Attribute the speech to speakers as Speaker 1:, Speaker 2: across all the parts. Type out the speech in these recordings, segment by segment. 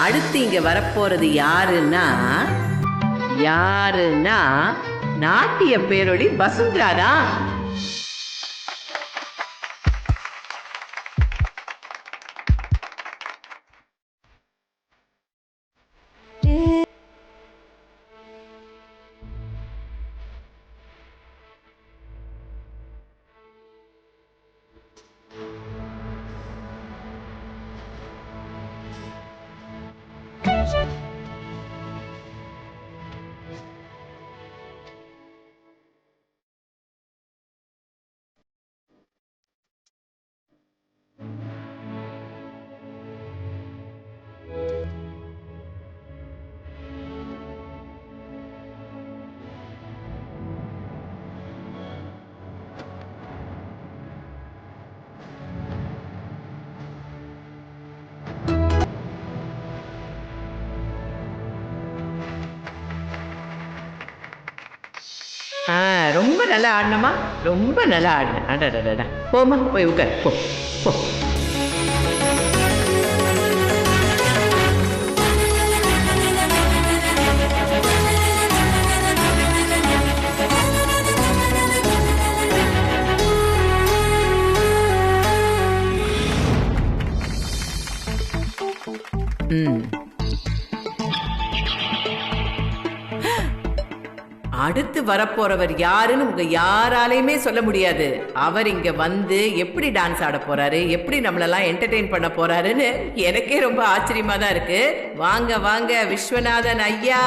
Speaker 1: அடுத்து இங்க வரப்போறது யாருன்னா நாட்டிய பேரொளி வசுந்தரா தான். ரொம்ப நல்லா ஆடணுமா, ரொம்ப நல்லா ஆடினேன். அடடா, போமா போய் உட்கார், போ போ. அடுத்து வரப்போறவர் யாருன்னு உங்க யாராலையுமே சொல்ல முடியாது. அவர் இங்க வந்து எப்படி டான்ஸ் ஆட போறாரு, எப்படி நம்மளெல்லாம் என்டர்டெயின் பண்ண போறாருன்னு எனக்கே ரொம்ப ஆச்சரியமா தான் இருக்கு. வாங்க வாங்க விஸ்வநாதன் ஐயா,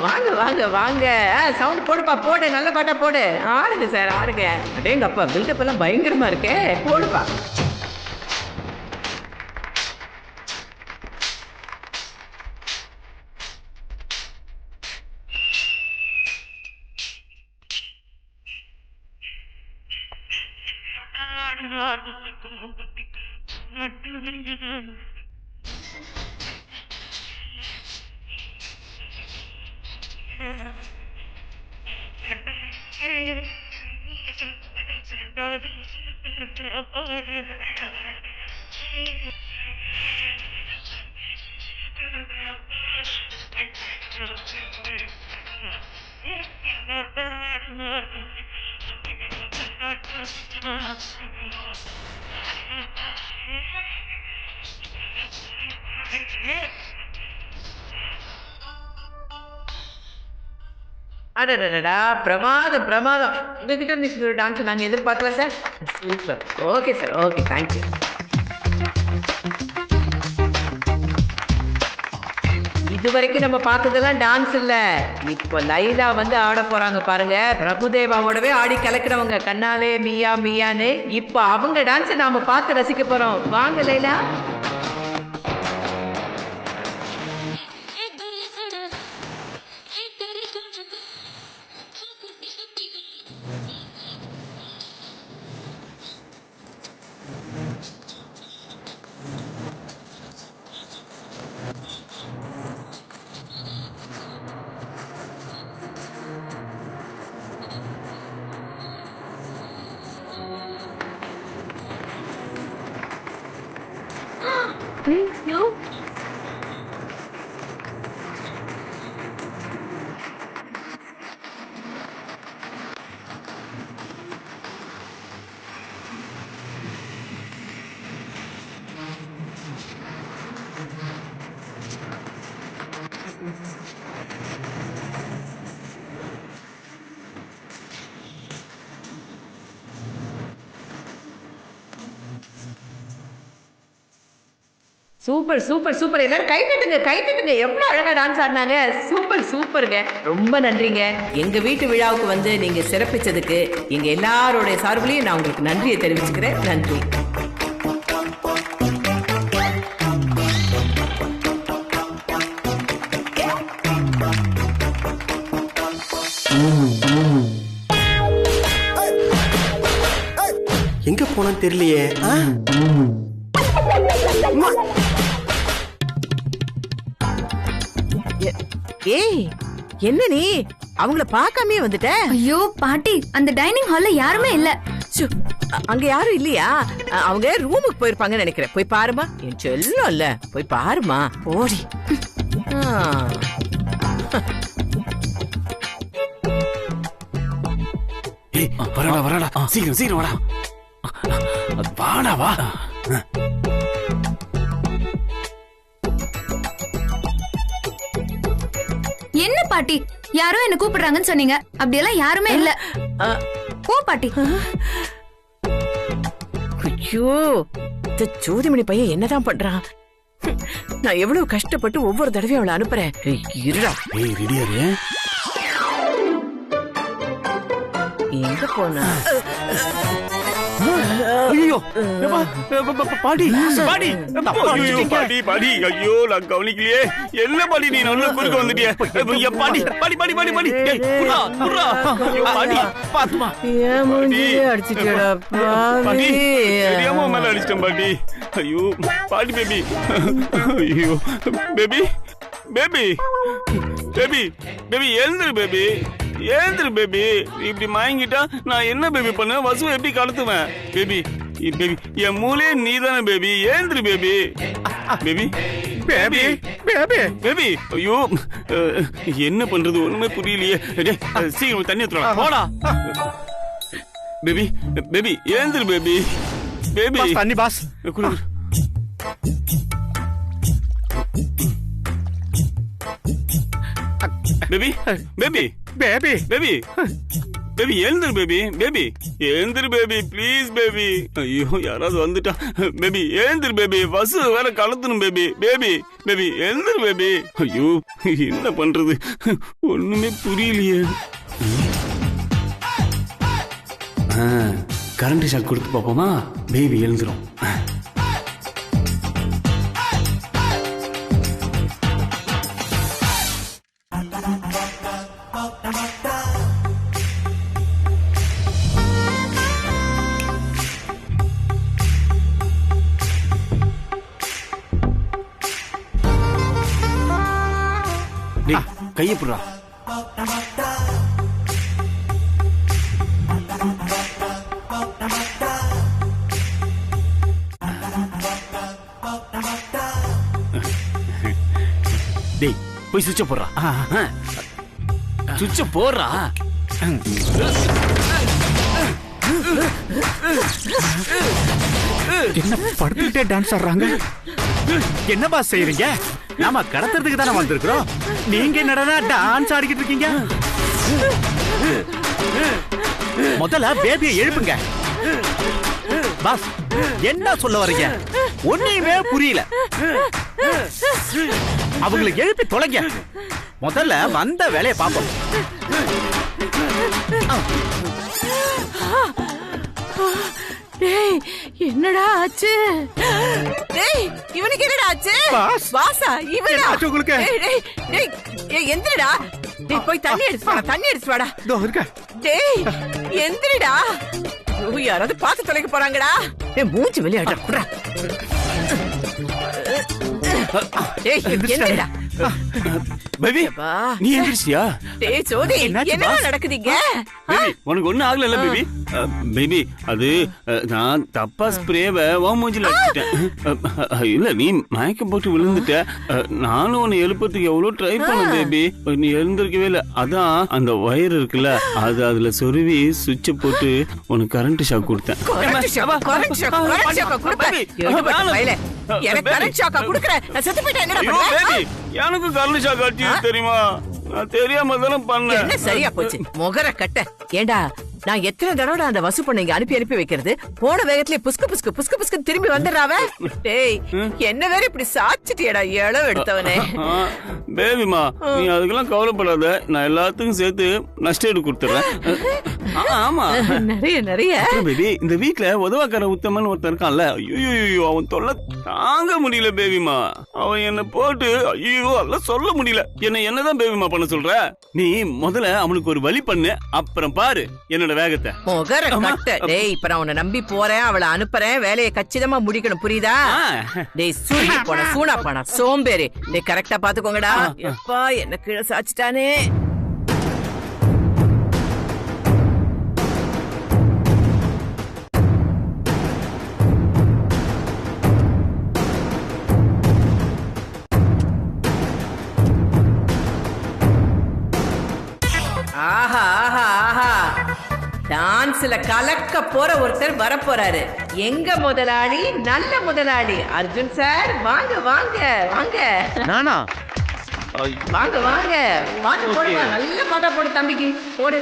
Speaker 1: வாங்க வாங்க வாங்க. சவுண்ட் போடுப்பா, போடு, நல்ல பாட்டா போடு. ஆடுங்க சார், ஆடுங்க. அடேங்கப்பா, பில்டப் எல்லாம் பயங்கரமா இருக்கே, போடுப்பா. அடடா, பிரமாதம் பிரமாதம். உங்ககிட்ட இருந்து டான்ஸ் நாங்கள் எதிர்பார்க்கல sir. Super. Okay sir, okay, thank you. இது வரைக்கும் நம்ம பார்த்ததெல்லாம் டான்ஸ் இல்ல, இப்போ லைலா வந்து ஆட போறாங்க பாருங்க. பிரபுதேவாவோடவே ஆடி கலக்கிறவங்க, கண்ணாலே மியா மியான்னு. இப்போ அவங்க டான்ஸை நாம பார்த்து ரசிக்க போறோம். வாங்க Laila. No. Super super super. எல்லாரும் கை தட்டுங்க, கை தட்டுங்க. எவ்வளவு அழகா டான்ஸ் ஆடினாங்க. சூப்பர் சூப்பருங்க, ரொம்ப நன்றிங்க. எங்க வீட்டு விழாவுக்கு வந்து நீங்க சிறப்பிச்சதுக்கு எங்க எல்லாரோட சார்பிலையும் நான் உங்களுக்கு நன்றியை தெரிவிச்சுக்கிறேன். நன்றி.
Speaker 2: எங்க போனான்னு தெரியலையே.
Speaker 1: ஏய், என்ன நீ அவங்கள பார்க்காமே வந்துட்ட?
Speaker 3: ஐயோ பாட்டி, அந்த டைனிங் ஹால்ல யாருமே இல்ல.
Speaker 1: அங்க யாரும் இல்லையா? அவங்க ரூமுக்கு போயிருப்பாங்கன்னு நினைக்கிறேன். போய் பாருமா. என் செல்லம் இல்ல, போய் பாருமா. போடி.
Speaker 2: வரடா வரடா, சீக்கிரம் சீக்கிரம் வாடா. வாடா வா.
Speaker 3: என்ன பாட்டி, யாரோ என்ன கூப்பிடுறாங்கன்னு சொன்னீங்க. அப்படியெல்லாம் யாருமே இல்ல. போ பாட்டி.
Speaker 1: ஐயோ, இந்த ஜோதிமணி பையன் என்னதான் பண்றான்? நான் எவ்வளவு கஷ்டப்பட்டு ஒவ்வொரு தடவையும் அவளை அனுப்புறேன். இருடா.
Speaker 2: ஏய் ரெடியா இரு.
Speaker 1: எங்க போனா?
Speaker 2: ஐயோ பாடி பாடி பாடி பாடி. ஐயோ நான் கவனிக்கலையே. என்ன பாடி நீ நல்ல குறுக்க வந்துட்டியே. பாடி பாடி பாடி பாடி பாடி. புறா புறா. ஐயோ பாடி பாத்துமா.
Speaker 1: ஏன் மூஞ்சியே அடிச்சிட்டடா பாவி.
Speaker 2: தெரியாம மேல அடிச்சிட்டேன் பாடி. ஐயோ பாடி பேபி. ஐயோ பேபி பேபி பேபி பேபி எழுந்துரு பேபி, ஏந்திரு பேபி. இப்படி மயங்கிட்டா நான் என்ன பேபி பண்ணுவேன்? வசுவை எப்படி கடத்துவேன்? பேபி பேபி என் மூளையே நீதானே பேபி. ஏந்திரு baby baby baby baby baby. ஐயோ என்ன பண்றது ஒண்ணுமே புரியலையே. சீக்கிரம் தண்ணி ஊத்துறா போடா. பேபி பேபி ஏந்திரு பேபி. பேபி தண்ணி பாஸ் குடு. Baby baby baby baby baby எழுந்திரு பேபி. பேபி எழுந்திரு பேபி ப்ளீஸ் பேபி. ஐயோ யாராவது வந்துட்டா. பேபி எழுந்திரு பேபி, வசு வேற கலத்தணும் பேபி. பேபி பேபி எழுந்திரு பேபி. ஐயோ என்ன பண்றது ஒண்ணுமே புரியலையே. கரண்ட் ஷாக் கொடுத்து பாப்போமா? பேபி எழுந்துரும். கையை புடுறா. டேய் போய் சுவிட்ச போடுறா. சுவிட்ச போடுறா.
Speaker 4: என்ன படுத்துட்டே டான்ஸ் ஆடுறாங்க? என்னப்பா செய்யறீங்க? நாம கடத்துறதுக்கு தானே வந்திருக்கிறோம். நீங்க என்னடா டான்ஸ் ஆடிக்கிட்டு இருக்கீங்க? முதல்ல பேபியை எழுப்புங்க. பாஸ் என்ன சொல்ல வரீங்க? ஒண்ணுமே புரியல. அவங்களுக்கு எழுப்பி தொலைங்க. முதல்ல வந்த வேலையை பார்ப்போம்.
Speaker 1: டேய் என்னடா ஆச்சு? டேய் இவனுக்கு என்னடா ஆச்சு? வாசா இவனா?
Speaker 4: உங்களுக்கு
Speaker 1: டேய் டேய் டேய் எந்திரடா. டேய் போய் தண்ணி எடுத்து வாடா, தண்ணி எடுத்து வாடா.
Speaker 4: இதோ இருக்க.
Speaker 1: டேய் எந்திரடா. ஐயோ யாராவது பார்த்து தொலைக்க போறாங்கடா. டேய் மூஞ்சி வெளியாடா குடா. டேய் எந்திரடா.
Speaker 2: பேபி நீ எந்திரிச்சியா?
Speaker 1: டேய் ஜோதி என்ன நடக்குதுங்க?
Speaker 2: பேபி உனக்கு ஒண்ணும் ஆகல பேபி? பேபி அது நான் தப்பா ஸ்ப்ரேவை உன் மூஞ்சில அடிச்சிட்டேன். இல்ல நீ மயக்கம் போட்டு விழுந்துட்ட. நானும் உன்னை எழுப்பறதுக்கு எவ்வளவு ட்ரை பண்ணேன் பேபி. நீ எழுந்திருக்கவே இல்ல. அதான் அந்த வயர் இருக்குல்ல, அது அதுல சொருவி சுவிட்ச போட்டு உனக்கு கரண்ட் ஷாக் கொடுத்தேன். எனக்கு கரண்ட் ஷாக் ஆச்சு தெரியுமா? நான் தெரியாம தானே பண்ணேன்.
Speaker 1: என்ன சரியா போச்சு முகர கட்ட. ஏண்டா நான் எத்தனை தடவை அந்த வசு பண்ணீங்க அனுப்பி வைக்கிறது? போன வேகத்திலே புஸ்கு புஸ்கு புஸ்கு புஸ்கு திரும்பி வந்துடுறாவ. டேய் என்ன வேற இப்படி சாச்சிட்டியடா இளவு எடுத்தவனே.
Speaker 2: பேபிமா நீ அதுக்கெல்லாம் கவலைப்படாத. நான் எல்லாத்துக்கும் சேர்த்து நஷ்டம் கொடுத்துறேன். ஆமா
Speaker 1: நிறைய நிறைய.
Speaker 2: பேபி இந்த வீட்ல உதவாக்கார உத்தமன் ஒருத்தன் இருக்கான்ல. ஐயோ அவன் தொல்லை தாங்க முடியல பேபிமா. அவன் என்ன போட்டு ஐயோ அதெல்லாம் சொல்ல முடியல. என்னதான் பேபிமா பண்ண சொல்ற? நீ முதல்ல அவனுக்கு ஒரு வழி பண்ணு, அப்புறம் பாரு என்னோட வேகத்தை.
Speaker 1: முகர கட்ட. டேய் இப்ப நான் உன்னை நம்பி போறேன், அவளை அனுப்புறேன். வேலையை கச்சிதமா முடிக்கணும் புரியுதா? டேய் சூரிய போன சூனா போனா சோம்பேறி. டேய் கரெக்டா பாத்துக்கோங்கடா. எப்பா என்ன கீழே சாச்சிட்டானே. டான்ஸ்ல கலக்க போற ஒருத்தர் வர போறாரு. எங்க முதலாளி, நல்ல முதலாளி அர்ஜுன் சார். வாங்க வாங்க வாங்க
Speaker 2: நானா?
Speaker 1: வாங்க வாங்க வாங்க. போடுமா, நல்ல பாட்டா போடு தம்பிக்கு, போடு.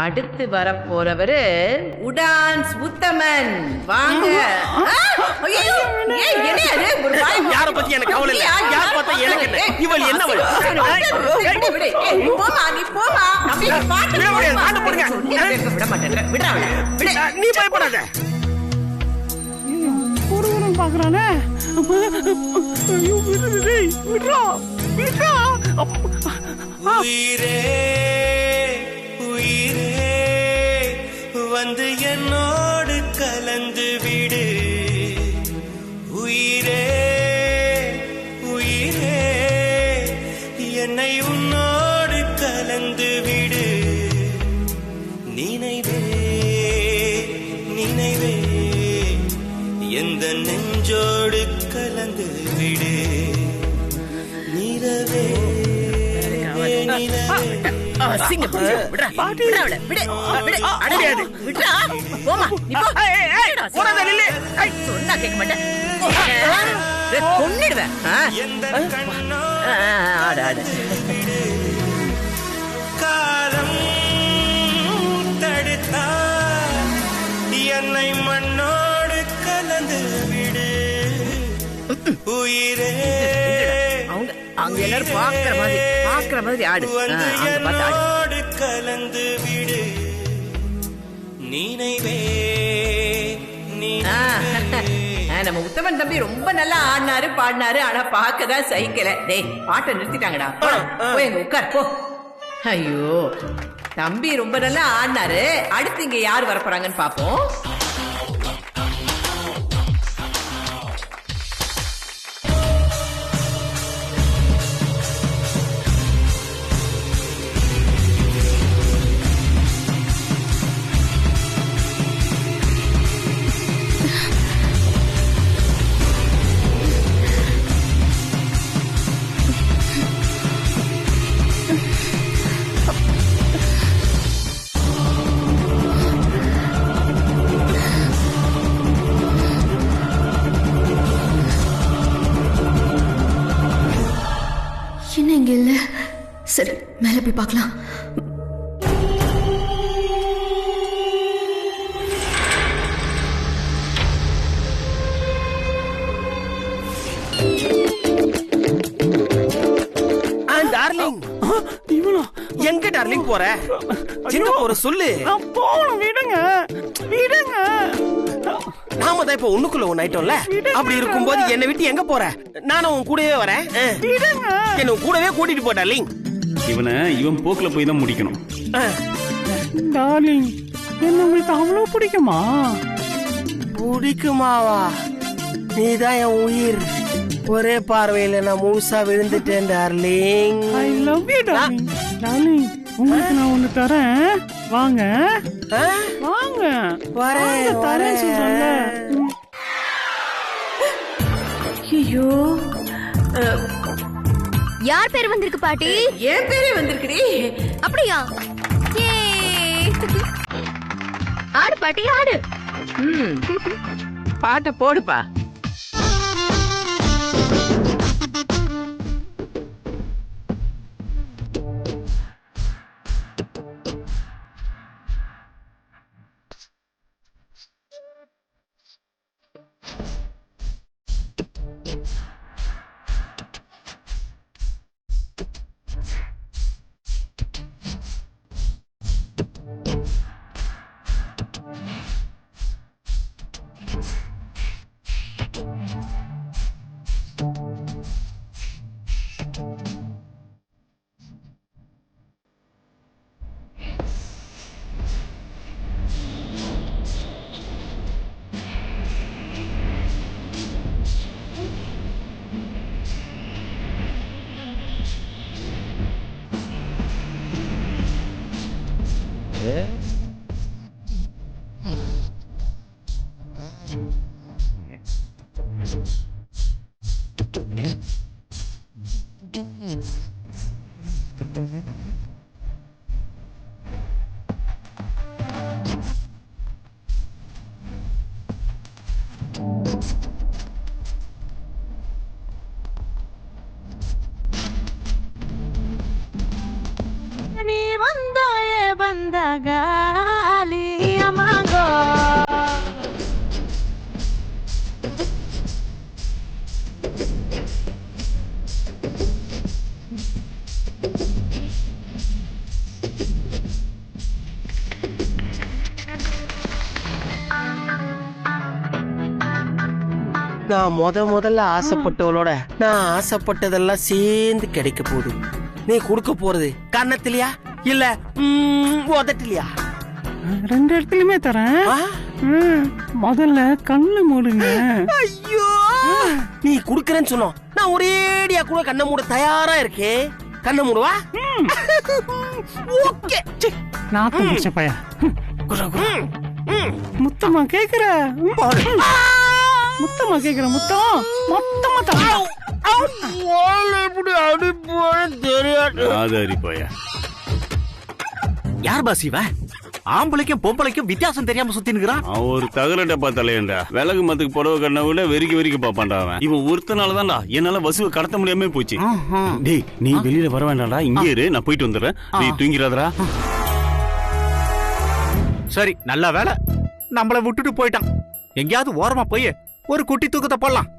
Speaker 1: அடுத்து வர போறவரு உடான்ஸ் உத்தமன். வாங்க. ஐயோ, ஏய் என்ன அது? ஒரு வாய்.
Speaker 5: யார பத்தி எனக்கு கவலை இல்ல. யார் பார்த்தா எனக்கு என்ன? இவள் என்ன வள்?
Speaker 1: விடு. ஏய் போமா, நீ போமா. நம்பி பாட்டு
Speaker 5: விடு, நாட்டு போடுங்க.
Speaker 1: விட மாட்டேன். விடுடா. விடு.
Speaker 5: நீ பயப்படாத.
Speaker 4: ஒருவனும் பாக்குறானே. ஐயோ விடுறா.
Speaker 6: உயிரே உயிரே வந்து என்னோடு கலந்து விடு. உயிரே உயிரே என்னை உன்னோடு கலந்து விடு. நினைவே நினைவே எந்த நெஞ்சோடு கலந்து விடு. நிலவே
Speaker 1: சொன்னா கேட்க மாட்டேன். கொன்னிடுவேன்.
Speaker 6: காலம் தடுத்தா என்னை மண்ணோடு கலந்து விடு. உயிரே
Speaker 1: அங்க எல்லாரும் பாக்குற மாதிரி ஆடு.
Speaker 6: என்னோடு கலந்து விடு. நினைவே
Speaker 1: நம்ம உத்தமன் தம்பி ரொம்ப நல்லா ஆடினாரு பாடினாரு. ஆனா பாக்கதான் சகிக்கல. டேய் பாட்டை நிறுத்திட்டாங்கடா. போய் எங்க உட்கார் போ. ஐயோ, தம்பி ரொம்ப நல்லா ஆடினாரு. அடுத்து இங்க யார் வர போறாங்கன்னு பாப்போம்.
Speaker 3: மேல போய் பார்க்கலாம்.
Speaker 5: டார்லிங், எங்க டார்லிங் போற? எங்க போற சொல்லு.
Speaker 2: போகணும், விடுங்க விடுங்க.
Speaker 5: நாம தான் இப்ப ஒண்ணுக்குள்ள ஒண்ணு ஆயிட்டோம்ல. அப்படி இருக்கும்போது என்னை விட்டு எங்க போற? நானும் உன் கூடவே வரேன். என்ன கூடவே கூட்டிட்டு போ டார்லிங்.
Speaker 2: இவன் போக்குல போய் தான் முடிக்கணும். டார்லிங், என்ன உங்களுக்கு அவ்வளவு பிடிக்குமா?
Speaker 5: பிடிக்குமாவா? நீதான் என் உயிர். ஒரே பார்வையில நான் முழுசா விழுந்துட்டேன் darling.
Speaker 2: I love you darling. Darling, உங்களுக்கு நான் ஒண்ணு தரேன், வாங்க வாங்க.
Speaker 5: வரேன்
Speaker 2: தரேன் சொல்றேன்ல.
Speaker 1: ஐயோ,
Speaker 3: யார் பேர் வந்திருக்கு பாட்டி?
Speaker 1: என் பேரே வந்திருக்குடி.
Speaker 3: அப்படியா? ஆடு பாட்டி ஆடு.
Speaker 1: பாட்டை போடுப்பா. நீ வந்தாயே வந்தகாலி அமாங்கோ.
Speaker 5: நான் முதல்ல ஆசைப்பட்டவளோட நான் ஆசைப்பட்டதெல்லாம் சேர்ந்து கிடைக்க போகுது. நீ கொடுக்க போறது கன்னத்திலயா இல்ல உதட்டிலயா?
Speaker 2: ரெண்டு இடத்துலயுமே தரேன். முதல்ல கண்ணு மூடுங்க.
Speaker 5: ஐயோ, நீ குடுக்கறேன்னு சொன்னோம். நான் ஒரேடியா கூட கண்ணை மூட தயாரா இருக்கேன். கண்ணை மூடுவா? ஓகே.
Speaker 2: நாத்தம் பிடிச்ச பையா. முத்தமா கேக்குற? முத்தமா கேக்குற? முத்தம் மொத்தமா தரேன்.
Speaker 4: யார் பாஸ் இவன்? ஆம்பளைக்கும் பொம்பளைக்கும் வித்தியாசம் தெரியாம சுத்தினுக்குறான்.
Speaker 2: அவன் ஒரு தகர டப்பா தலையண்டா. விலகு மத்துக்கு புடவை கண்ணை விட வெறிக்க பாப்பான்டா அவன். இவன் ஒருத்தனாலதான்டா என்னால வசுவை கடத்த முடியாம போச்சு. டேய், நீ வெளியில வர வேண்டாம்டா, இங்கே இரு, நான் போயிட்டு வந்துடுறேன். நீ தூங்கிறாதரா?
Speaker 4: சரி, நல்ல வேலை நம்மள விட்டுட்டு போயிட்டான். எங்கேயாவது ஓரமா போய் ஒரு குட்டி தூக்கத்தை போடலாம்.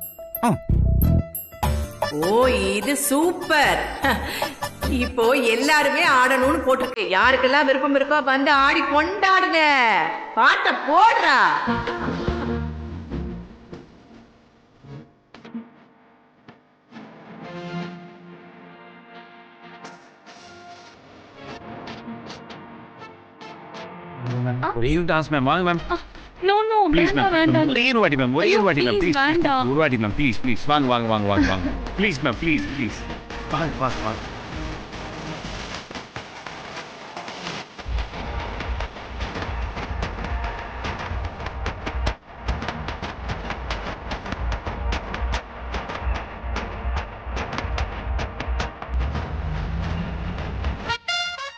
Speaker 1: ஓ, இது சூப்பர். இப்போ எல்லாருமே ஆடணும்னு போட்டிருக்கு. யாருக்கெல்லாம் விருப்பம் இருக்கோ வந்து ஆடி கொண்டாடுங்க. பாட்டை போடுறா.
Speaker 7: ஒரே டான்ஸ் மேம், வாங்க ma'am.
Speaker 3: No no,
Speaker 7: please ma'am,
Speaker 3: வேண்டாம்.
Speaker 7: ஒரே ஒரு வாட்டி மேம், ஒரே ஒரு வாட்டி மேம், ப்ளீஸ்.
Speaker 3: வேண்டாம்.
Speaker 7: ஒரு வாட்டி மேம், ப்ளீஸ் ப்ளீஸ், வாங்க வாங்க வாங்க வாங்க வாங்க, ப்ளீஸ் மேம், ப்ளீஸ் ப்ளீஸ், வாங்க வாங்க வாங்க.